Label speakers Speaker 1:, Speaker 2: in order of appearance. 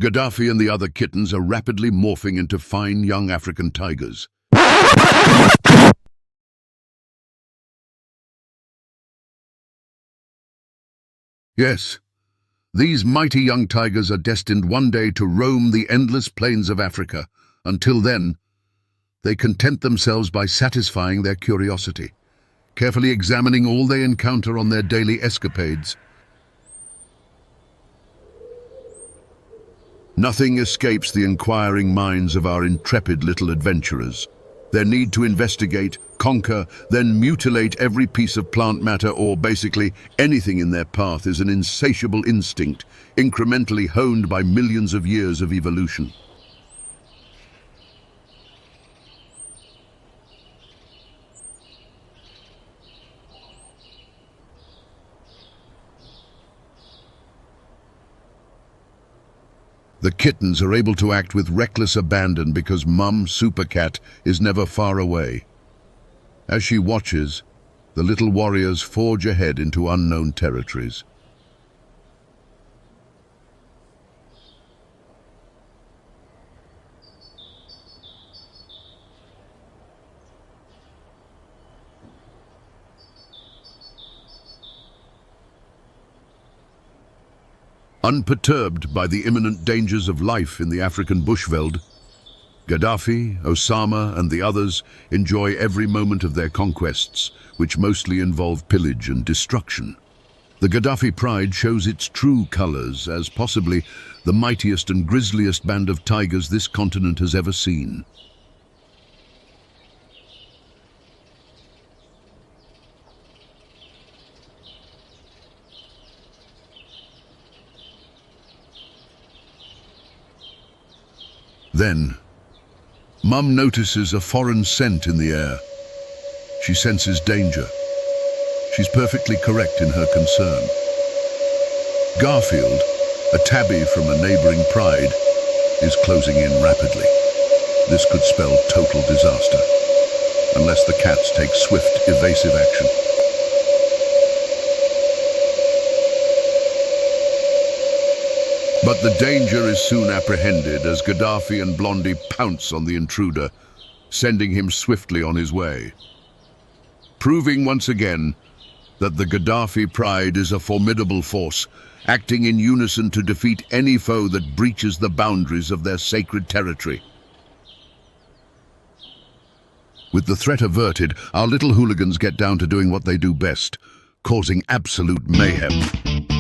Speaker 1: Gaddafi and the other kittens are rapidly morphing into fine young African tigers. Yes, these mighty young tigers are destined one day to roam the endless plains of Africa. Until then, they content themselves by satisfying their curiosity, carefully examining all they encounter on their daily escapades. Nothing escapes the inquiring minds of our intrepid little adventurers. Their need to investigate, conquer, then mutilate every piece of plant matter or basically anything in their path is an insatiable instinct, incrementally honed by millions of years of evolution. The kittens are able to act with reckless abandon because Mum Supercat is never far away. As she watches, the little warriors forge ahead into unknown territories. Unperturbed by the imminent dangers of life in the African bushveld, Gaddafi, Osama, and the others enjoy every moment of their conquests, which mostly involve pillage and destruction. The Gaddafi pride shows its true colors as possibly the mightiest and grisliest band of tigers this continent has ever seen. Then, Mum notices a foreign scent in the air. She senses danger. She's perfectly correct in her concern. Garfield, a tabby from a neighboring pride, is closing in rapidly. This could spell total disaster, unless the cats take swift, evasive action. But the danger is soon apprehended as Gaddafi and Blondie pounce on the intruder, sending him swiftly on his way. Proving once again that the Gaddafi pride is a formidable force, acting in unison to defeat any foe that breaches the boundaries of their sacred territory. With the threat averted, our little hooligans get down to doing what they do best, causing absolute mayhem.